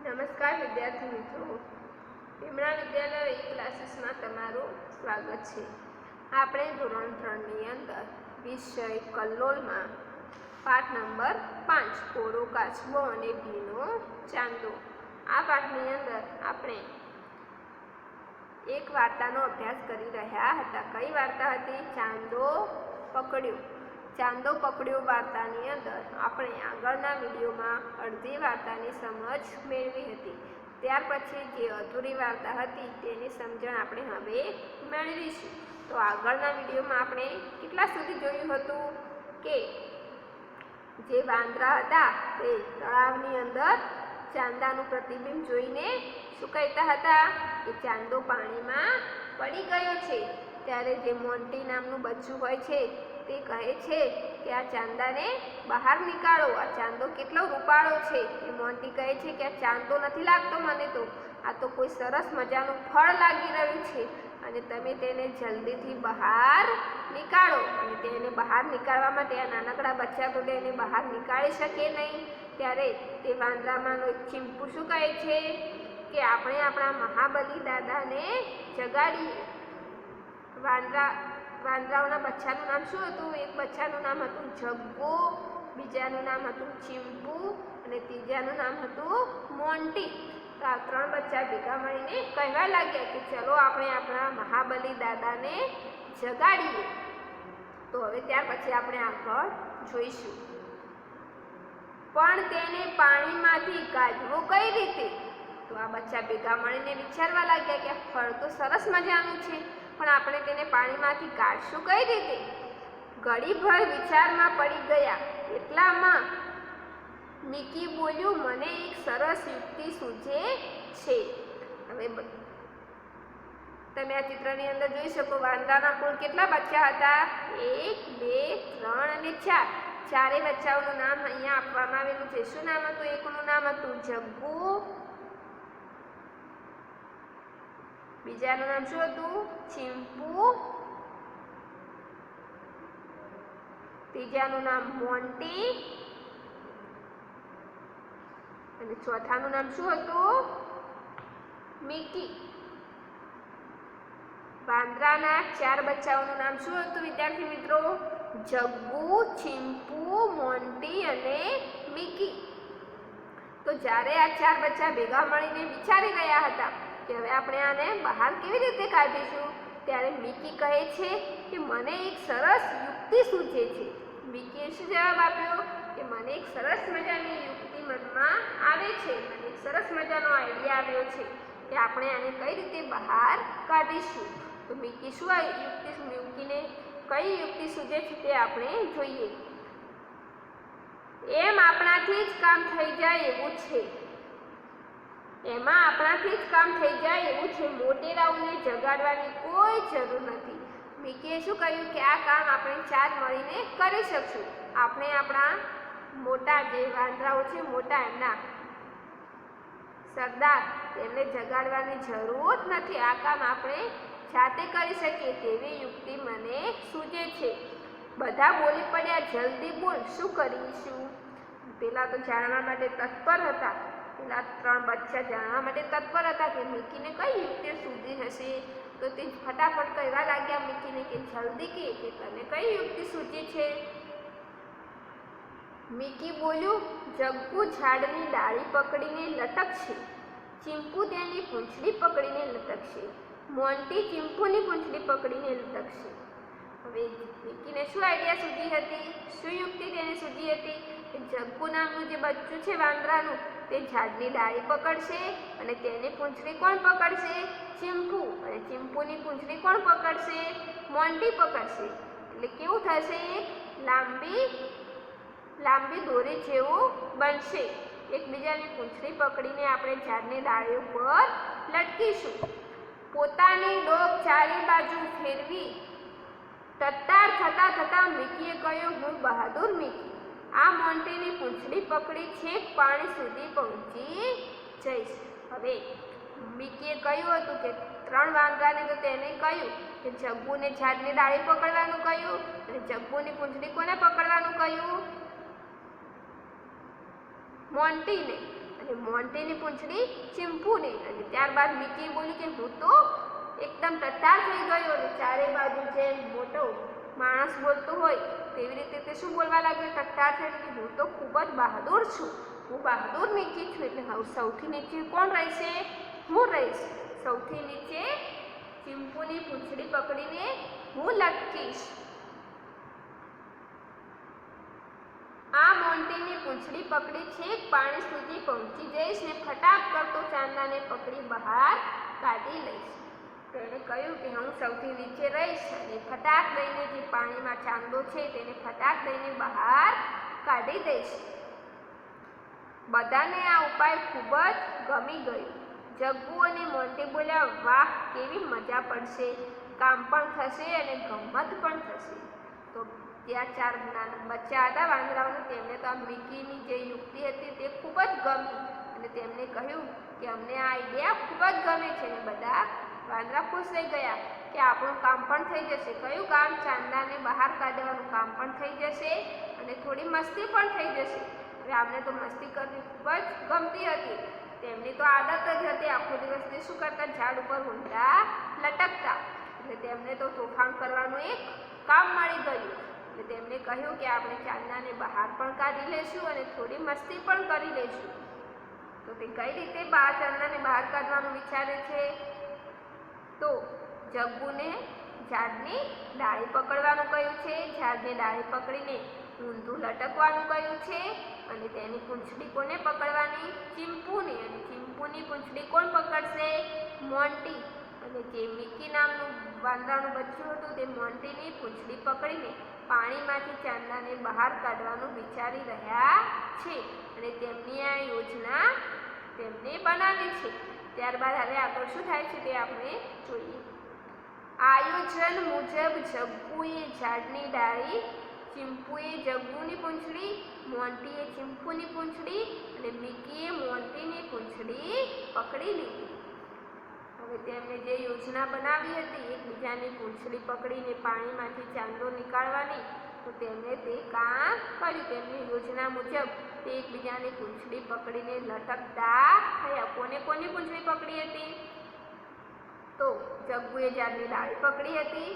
નમસ્કાર વિદ્યાર્થી મિત્રો, ભીમણા વિદ્યાલય ક્લાસીસમાં તમારું સ્વાગત છે। આપણે ધોરણ 3ની અંદર વિષય કલ્લોલમાં પાઠ નંબર 5 કોરો કાચબો અને ભીનો ચાંદો, આ પાઠની અંદર આપણે એક વાર્તાનો અભ્યાસ કરી રહ્યા હતા। કઈ વાર્તા હતી? ચાંદો પકડ્યો। ચાંદો પકડ્યો વાર્તાની અંદર આપણે આગળના વિડીયોમાં અડધી વાર્તાની સમજ મેળવી હતી। ત્યાર પછી જે અધૂરી વાર્તા હતી તેની સમજણ આપણે હવે મેળવીશું। તો આગળના વિડીયોમાં આપણે કેટલા સુધી જોયું હતું કે જે વાંદરા હતા તે તળાવની અંદર ચાંદાનું પ્રતિબિંબ જોઈને શું કહેતા હતા કે ચાંદો પાણીમાં પડી ગયો છે। ત્યારે જે મોન્ટી નામનું બચ્ચું હોય છે તે કહે છે કે આ ચાંદાને બહાર નીકાળો, આ ચાંદો કેટલો રૂપાળો છે। એ મોન્ટી કહે છે કે આ ચાંદો નથી લાગતો મને, તો આ તો કોઈ સરસ મજાનું ફળ લાગી રહ્યું છે અને તમે તેને જલ્દીથી બહાર નીકાળો। અને તેને બહાર નીકાળવા માટે આ નાનકડા બચ્ચા તો તેને બહાર નીકાળી શકે નહીં। ત્યારે તે વાંદરામાંનો એક ચીંપુ શું કહે છે કે આપણે આપણા મહાબલી દાદાને જગાડીએ। વાંદરાઓના બચ્ચાનું નામ શું હતું? એક બચ્ચાનું નામ હતું જગ્ગુ, બીજાનું નામ હતું ચીંપુ અને ત્રીજાનું નામ હતું મોન્ટી। તો આ ત્રણ બચ્ચા ભેગા મળીને કહેવા લાગ્યા કે ચલો આપણે આપણા મહાબલી દાદાને જગાડીએ। તો હવે ત્યાર પછી આપણે આગળ જોઈશું। પણ તેને પાણીમાંથી કાઢવો કઈ રીતે? તો આ બચ્ચા ભેગા મળીને વિચારવા લાગ્યા કે ફળ તો સરસ મજાનું છે, પણ આપણે તેને પાણીમાંથી કાઢશું કઈ રીતે? ઘડીભર વિચારમાં પડી ગયા। એટલામાં મિકી બોલ્યું, મને એક સરસ યુક્તિ સૂઝે છે। હવે તમે આ ચિત્રની અંદર જોઈ શકો વાંદરાના કુલ કેટલા બચ્ચા હતા? 1, 2, 3 અને 4। ચારે બચ્ચાઓનું નામ અહીંયા આપવામાં આવેલું છે। શું નામ હતું? એકનું નામ હતું જગ્ગુ, બીજાનું નામ શું હતું? ચીંપુ, ત્રીજાનું નામ મોન્ટી અને ચોથાનું નામ શું હતું? મિકી। વાંદરાના ચાર બચ્ચાઓનું નામ શું હતું વિદ્યાર્થી મિત્રો? જગ્ગુ, ચીંપુ, મોન્ટી અને મિકી। તો જ્યારે આ ચાર બચ્ચા ભેગા મળીને વિચારી રહ્યા હતા કે હવે આપણે આને બહાર કેવી રીતે કાઢીશું, ત્યારે મિકી કહે છે કે મને એક સરસ યુક્તિ સૂઝે છે। મિકીએ શું જવાબ આપ્યો કે મને એક સરસ મજાની યુક્તિ મનમાં આવે છે, મને એક સરસ મજાનો આઈડિયા આવ્યો છે કે આપણે આને કઈ રીતે બહાર કાઢીશું। તો મિકી શું મિકીને કઈ યુક્તિ સૂઝે છે તે આપણે જોઈએ। એમ આપણાથી જ કામ થઈ જાય એવું છે, એમાં આપણાથી જ કામ થઈ જાય એવું છે, મોટેરાઓને જગાડવાની કોઈ જરૂર નથી। મિકીએ શું કહ્યું કે આ કામ આપણે ચાર મળીને કરી શકશું। આપણે આપણા મોટા જે વાંદરાઓ છે, મોટા એમના સરદાર, એમને જગાડવાની જરૂર નથી, આ કામ આપણે જાતે કરી શકીએ તેવી યુક્તિ મને સૂઝે છે। બધા બોલી પડ્યા, જલ્દી બોલ, શું કરીશું? પેલા તો જાણવા માટે તત્પર હતા, પેલા ત્રણ બચ્ચા જાણવા માટે તત્પર હતા કે મિકીને કઈ યુક્તિ સૂઝી હશે। તો તે ફટાફટ કહેવા લાગ્યા મિકીને કે જલ્દી કે તને કઈ યુક્તિ સૂઝી છે? મિકી બોલ્યું, જગ્ગુ ઝાડની ડાળી પકડીને લટકશે, ચીંપુ તેની પૂંછડી પકડીને લટકશે, મોન્ટી ચીંપુની પૂંછડી પકડીને લટકશે। હવે મિકીને શું આઈડિયા સૂઝી હતી? શું યુક્તિ તેને સૂઝી હતી કે જગ્ગુ નામનું જે બચ્ચું છે વાંદરાનું, તે ઝાડની ડાળી પકડશે અને તેની પૂંછડી કોણ પકડશે? ચીંપુ। અને ચીંપુની પૂંછડી કોણ પકડશે? મોન્ટી પકડશે। એટલે કેવું થશે? એક લાંબી દોરી જેવું બનશે। એકબીજાની પૂંછડી પકડીને આપણે ઝાડની ડાળી ઉપર લટકીશું। પોતાની ડોક ચારે બાજુ ફેરવી તત્તાર થતા મિકીએ કહ્યું, હું બહાદુર મિકી આ મોન્ટીની પૂંછડી પકડી છેક પાણી સુધી પહોંચી જઈશ। હવે મિકીએ કહ્યું હતું કે ત્રણ વાંદરાને તો તેને કહ્યું કે જગ્ગુને ઝાડની ડાળી પકડવાનું કહ્યું અને જગ્ગુની પૂંછડી કોને પકડવાનું કહ્યું? મોન્ટીને। અને મોન્ટીની પૂંછડી ચીમ્પુને. અને ત્યારબાદ મિકી બોલી કે હું તો એકદમ ટટ્ટાર થઈ ગયો. અને ચારે બાજુ જે મોટો માણસ બોલતો હોય તેવી રીતે તે શું બોલવા લાગ્યો ટટ્ટાર થઈને કે હું તો ખૂબ જ બહાદુર છું, હું બહાદુર મિકી છું. એટલે હવે સૌથી નીચે કોણ રહેશે? હું રહીશ. સૌથી નીચે ચીમ્પુની પૂંછડી પકડીને હું લટકીશ. આ મોન્ટીની પૂંછડી પકડી છેક પાણી સુધી પહોંચી જઈશ ને ફટાક કરતો ચાંદાને પકડી બહાર કાઢી લઈશ. તો એણે કહ્યું કે હું સૌથી નીચે રહીશ અને ફટાક દઈને જે પાણીમાં ચાંદો છે તેને ફટાક દઈને બહાર કાઢી દઈશ. બધાને આ ઉપાય ખૂબ જ ગમી ગયો. જગ્ગુ અને મોન્ટી બોલ્યા, વાહ, કેવી મજા પડશે, કામ પણ થશે અને ગમ્મત પણ થશે. તો ત્યાં ચાર નાના બચ્ચા હતા વાંદરાઓને, તેમને તો આ મિકીની જે યુક્તિ હતી તે ખૂબ જ ગમી અને તેમને કહ્યું કે અમને આ આઈડિયા ખૂબ જ ગમે છે. અને બધા વાંદરા ખુશ થઈ ગયા કે આપણું કામ પણ થઈ જશે. કયું કામ? ચાંદાને બહાર કાઢવાનું કામ પણ થઈ જશે અને થોડી મસ્તી પણ થઈ જશે. હવે આમને તો મસ્તી કરવી ખૂબ જ ગમતી હતી. તેમની તો આદત જ હતી આખો દિવસ તે શું કરતા? ઝાડ ઉપર ઊંધા લટકતા. એટલે તેમને તો તોફાન કરવાનું એક કામ મળી ગયું. એટલે તેમને કહ્યું કે આપણે ચાંદાને બહાર પણ કાઢી લઈશું અને થોડી મસ્તી પણ કરી લઈશું. તો તે કઈ રીતે ચાંદાને બહાર કાઢવાનું વિચારે છે? તો જગ્ગુને ઝાડની ડાળી પકડવાનું કહ્યું છે, ઝાડની ડાળી પકડીને ઊંધું લટકવાનું કહ્યું છે. અને તેની પૂંછડી કોને પકડવાની? ચીમ્પુને. અને ચીમ્પુની પૂંછડી કોણ પકડશે? મોન્ટી. અને જે મિકી નામનું વાંદરાનું બચ્ચું હતું તે મોન્ટીની પૂંછડી પકડીને પાણીમાંથી ચાંદાને બહાર કાઢવાનું વિચારી રહ્યા છે. અને તેમની આ યોજના તેમને બનાવી છે. ત્યારબાદ હવે આગળ શું થાય છે તે આપણે જોઈએ. આયોજન મુજબ જગ્ગુએ ઝાડની ડાળી, ચીમ્પુએ જગ્ગુની પૂંછડી, મોન્ટીએ ચીમ્પુની પૂંછડી અને મિકીએ મોન્ટીની પૂંછડી પકડી લીધી. હવે તેમણે જે યોજના બનાવી હતી એકબીજાની પૂંછડી પકડીને પાણીમાંથી ચાંદો નીકાળવાની, તો તેમણે તે કામ કર્યું. તેમની યોજના મુજબ તે એકબીજાની પૂંછડી પકડીને લટકતા થયા. કોને કોની પૂંછડી પકડી હતી? તો જગ્ગુએ ઝાડની ડાળી પકડી હતી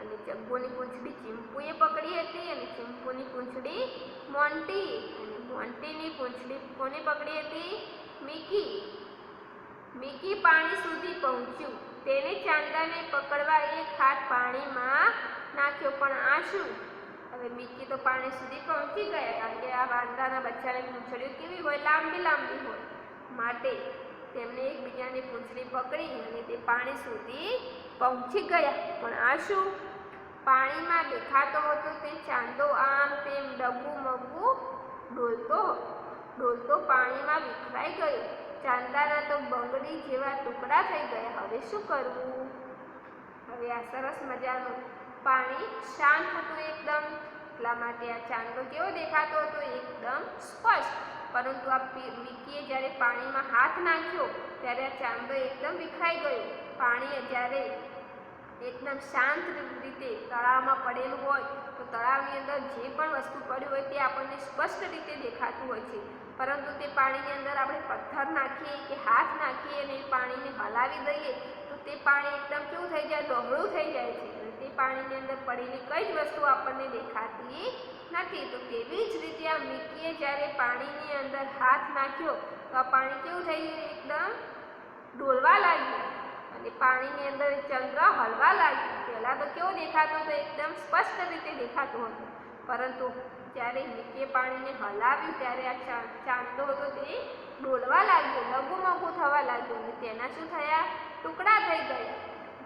અને જગ્ગુની પૂંછડી ચીમ્પુએ પકડી હતી અને ચીમ્પુની પૂંછડી મોન્ટી અને મોન્ટીની પૂંછડી કોને પકડી હતી? મિકી. મિકી પાણી સુધી પહોંચ્યું. તેને ચાંદાને પકડવા એક હાથ પાણીમાં નાખ્યો. પણ આ શું? હવે મિકી તો પાણી સુધી પહોંચી ગયા, કારણ કે આ વાંદરાના બચ્ચાની પૂંછડીઓ કેવી હોય? લાંબી લાંબી હોય. માટે તેમને એકબીજાની પૂંછડી પકડી અને તે પાણી સુધી પહોંચી ગયા. પણ આ શું? પાણીમાં દેખાતો હતો તે ચાંદો આમ તેમ ડગું મગું ડોલતો પાણીમાં વિખરાઈ ગયો. ચાંદાના તો બંગડી જેવા ટુકડા થઈ ગયા. હવે શું કરવું? હવે આ સરસ મજાનું પાણી શાંત હતું એકદમ, એટલા માટે આ ચાંદો કેવો દેખાતો હતો? એકદમ સ્પષ્ટ. પરંતુ આ મિકીએ જ્યારે પાણીમાં હાથ નાખ્યો ત્યારે આ ચાંદો એકદમ વિખરાઈ ગયો. પાણી જ્યારે એકદમ શાંત રીતે તળાવમાં પડેલું હોય તો તળાવની અંદર જે પણ વસ્તુ પડી હોય તે આપણને સ્પષ્ટ રીતે દેખાતું હોય છે. પરંતુ તે પાણીની અંદર આપણે પથ્થર નાખીએ કે હાથ નાખીએ અને એ પાણીને હલાવી દઈએ તો તે પાણી એકદમ કેવું થઈ જાય? ડહોળું થઈ જાય છે. અને તે પાણીની અંદર પડેલી કઈ જ વસ્તુ આપણને દેખાતી નથી. તો તેવી જ રીતે આ મિકીએ જ્યારે પાણીની અંદર હાથ નાખ્યો તો આ પાણી કેવું થઈ ગયું? એકદમ ડોલવા લાગ્યું અને પાણીની અંદર ચંદ્ર હલવા લાગ્યું. પહેલાં તો કેવો દેખાતો હતો? એકદમ સ્પષ્ટ રીતે દેખાતો હતો. પરંતુ જ્યારે મિકીએ પાણીને હલાવ્યું ત્યારે આ ચાંદો હતો તે ડોલવા લાગ્યો, લઘુમઘુ થવા લાગ્યો અને તેના શું થયા? ટુકડા થઈ ગયા.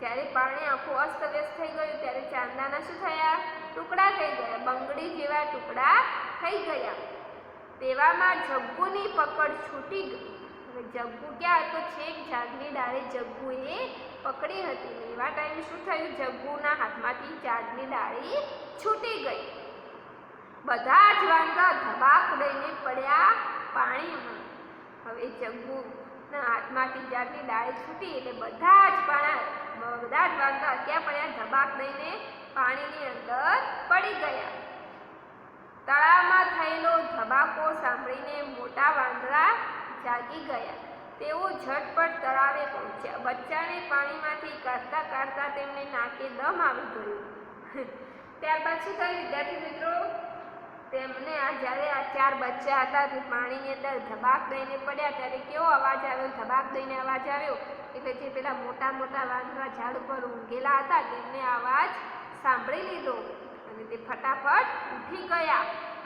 જ્યારે પાણી આખું અસ્તવ્યસ્ત થઈ ગયું ત્યારે ચાંદાના શું થયા? ટુકડા થઈ ગયા, બંગડી જેવા ટુકડા થઈ ગયા. તેવામાં જગ્ગુની પકડ છૂટી ગઈ. હવે જગ્ગુ ક્યાં હતો? છેક ઝાડની ડાળે જગ્ગુએ પકડી હતી. ને એવા ટાઈમે શું થયું? જગ્ગુના હાથમાંથી ઝાડની ડાળી છૂટી ગઈ. બધા જ વાંદરા ધબાક દઈને પડ્યા પાણીમાં. હવે જગ્ગુના હાથમાંથી ઝાડની ડાળી છૂટી એટલે બધા જ વાંદરા ક્યાં પડ્યા? ધબાક દઈને પાણીની અંદર પડી ગયા. તળાવમાં થયેલો ધબાકો સાંભળીને મોટા વાંદરા જાગી ગયા. તેઓ ઝટપટ તળાવે પહોંચ્યા. બચ્ચાને પાણીમાંથી કાઢતા કાઢતા તેમને નાકે દમ આવી ગયો. ત્યારબાદ શું થયું વિદ્યાર્થી મિત્રો? તેમને જ્યારે આ 4 બચ્ચા હતા તે પાણીની અંદર ધબાક દઈને પડ્યા ત્યારે કેવો અવાજ આવ્યો? ધબાક દઈને અવાજ આવ્યો એટલે જે પેલા મોટા મોટા વાંદરા ઝાડ ઉપર ઊંઘેલા હતા તેમને અવાજ સાંભળી લીધો અને તે ફટાફટ ઉઠી ગયા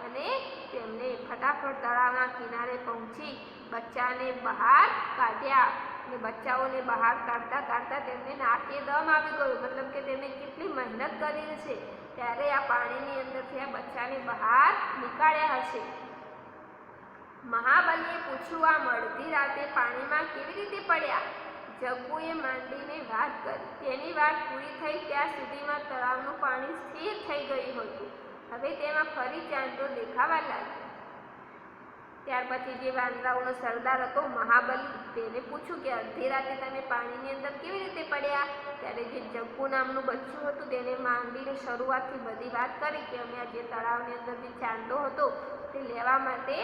અને તેમને ફટાફટ તળાવના કિનારે પહોંચી બચ્ચાને બહાર કાઢ્યા. અને બચ્ચાઓને બહાર કાઢતા કાઢતા તેમને નાકે દમ આવી ગયો. મતલબ કે તેમણે કેટલી મહેનત કરી છે ત્યારે આ પાણીની અંદરથી આ બચ્ચાને બહાર નીકાળ્યા હશે. મહાબલીએ પૂછ્યું, આ મળતી રાતે પાણીમાં કેવી રીતે પડ્યા? જગ્ગુએ માંડીને વાત કરી. તેની વાત પૂરી થઈ ત્યાં સુધીમાં તળાવનું પાણી સ્થિર થઈ ગયું હતું. હવે તેમાં ફરી ચાંદો દેખાવા લાગ્યો. ત્યાર પછી જે વાંદરાઓનો સરદાર હતો મહાબલી, તેને પૂછ્યું કે અડધી રાતે તમે પાણીની અંદર કેવી રીતે પડ્યા? ત્યારે જે જગ્ગુ નામનું બચ્ચું હતું તેને માંડીને શરૂઆતથી બધી વાત કરી કે અમે જે તળાવની અંદર જે ચાંદો હતો તે લેવા માટે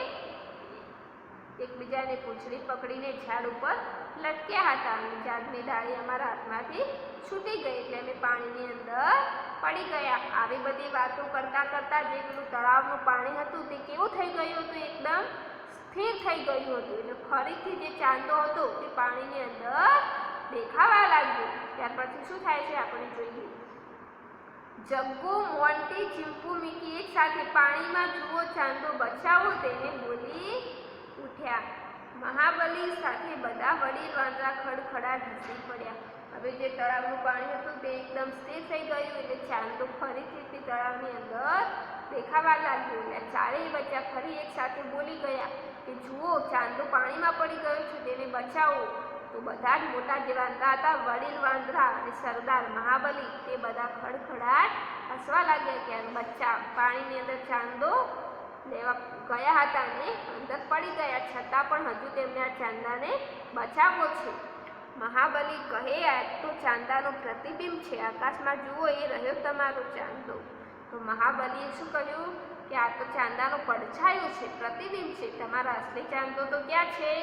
એકબીજાને પૂંછડી પકડીને ઝાડ ઉપર લટક્યા હતા અને ઝાડની ડાળી અમારા હાથમાંથી છૂટી ગઈ એટલે અમે પાણીની અંદર પડી ગયા. આવી બધી વાતો કરતા કરતા જે પેલું તળાવનું પાણી હતું તે કેવું થઈ ગયું હતું? એકદમ સ્થિર થઈ ગયું હતું. એટલે ફરીથી જે ચાંદો હતો તે પાણીની અંદર દેખાવા લાગ્યો. ત્યાર પછી શું થાય છે આપણે જોઈએ. જગ્ગુ, મોન્ટી, ચિંપુ, મિકી એક સાથે પાણીમાં જુઓ ચાંદો બચાવો તેને બોલી ઉઠ્યા. મહાબલી સાથે બધા વડીલ વાંદરા ખડખડાટ હસી પડ્યા. હવે જે તળાવનું પાણી હતું તે એકદમ સ્થિર થઈ ગયું એટલે ચાંદો ફરીથી તે તળાવની અંદર દેખાવા લાગ્યો. એટલે ચારેય બચ્ચા ફરી એક સાથે બોલી ગયા કે જુઓ ચાંદો પાણીમાં પડી ગયો છે તેને બચાવો. તો બધા જ મોટા જે વાંદરા હતા વડીલ વાંદરા અને સરદાર મહાબલી તે બધા ખડખડાટ હસવા લાગ્યા કે બચ્ચા પાણીની અંદર ચાંદો લેવા ગયા હતા અને અંદર પડી ગયા છતાં પણ હજુ તેમને આ ચાંદાને બચાવવો છે. મહાબલી કહે, આ તો ચાંદાનું પ્રતિબિંબ છે, આકાશમાં જુઓ એ રહ્યો તમારો ચાંદો. તો મહાબલીએ શું કર્યું કે આ તો ચાંદાનું પડછાયું છે, પ્રતિબિંબ છે. તમારા અસલી ચાંદો તો ક્યાં છે?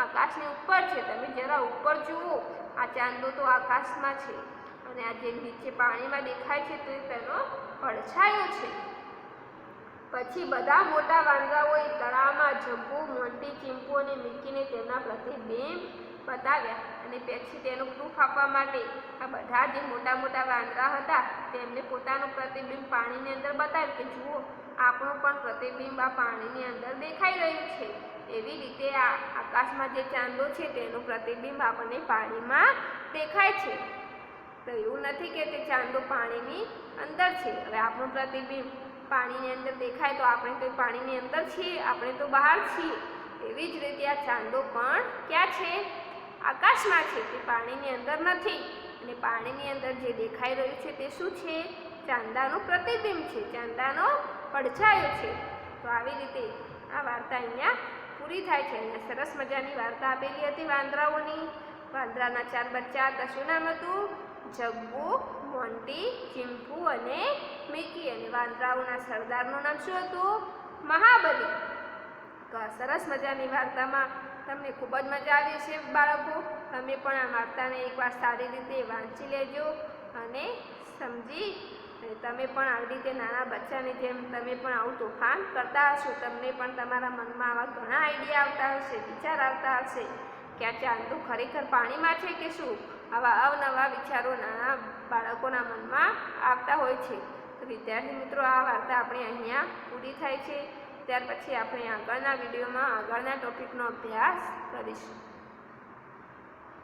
આકાશની ઉપર છે. તમે જરા ઉપર જુઓ, આ ચાંદો તો આકાશમાં છે અને આ જે નીચે પાણીમાં દેખાય છે તો તેનો પડછાયો છે. પછી બધા મોટા વાંદરાઓએ તળાવમાં જગ્ગુ, મોન્ટી, ચિંપુ અને મિકીને તેમના પ્રતિબિંબ બતાવ્યા અને પછી તેનું પ્રૂફ આપવા માટે આ બધા જે મોટા મોટા વાંદરા હતા તેમને પોતાનું પ્રતિબિંબ પાણીની અંદર બતાવ્યું કે જુઓ આપણું પણ પ્રતિબિંબ આ પાણીની અંદર દેખાઈ રહ્યું છે. એવી રીતે આ આકાશમાં જે ચાંદો છે તેનું પ્રતિબિંબ આપણને પાણીમાં દેખાય છે. તો એવું નથી કે તે ચાંદો પાણીની અંદર છે. હવે આપણું પ્રતિબિંબ પાણીની અંદર દેખાય તો આપણે કંઈ પાણીની અંદર છીએ? આપણે તો બહાર છીએ. એવી જ રીતે આ ચાંદો પણ ક્યાં છે? આકાશમાં છે, તે પાણીની અંદર નથી. અને પાણીની અંદર જે દેખાઈ રહ્યું છે તે શું છે? ચાંદાનું પ્રતિબિંબ છે, ચાંદાનો પડછાયો છે. તો આવી રીતે આ વાર્તા અહીંયા પૂરી થાય છે. અહીંયા સરસ મજાની વાર્તા આપેલી હતી વાંદરાઓની. વાંદરાના 4 બચ્ચા હતા. શું નામ હતું? જગ્ગુ, મોન્ટી, ચિંપુ અને મિકી. અને વાંદરાઓના સરદારનું નામ શું હતું? મહાબલી. તો આ સરસ મજાની વાર્તામાં તમને ખૂબ જ મજા આવી છે બાળકો. તમે પણ આ વાર્તાને એકવાર સારી રીતે વાંચી લેજો અને સમજી અને તમે પણ આવી રીતે નાના બચ્ચાની જેમ તમે પણ આવું તોફાન કરતા હશો. તમને પણ તમારા મનમાં આવા ઘણા આઈડિયા આવતા હશે, વિચાર આવતા હશે કે આ ચાંદો ખરેખર પાણીમાં છે કે શું? આવા અવનવા વિચારો નાના બાળકોના મનમાં આવતા હોય છે. તો વિદ્યાર્થી મિત્રો, આ વાર્તા આપણે અહીંયા પૂરી થાય છે. ત્યાર પછી આપણે આગળના વિડીયોમાં આગળના ટોપિકનો અભ્યાસ કરીશું.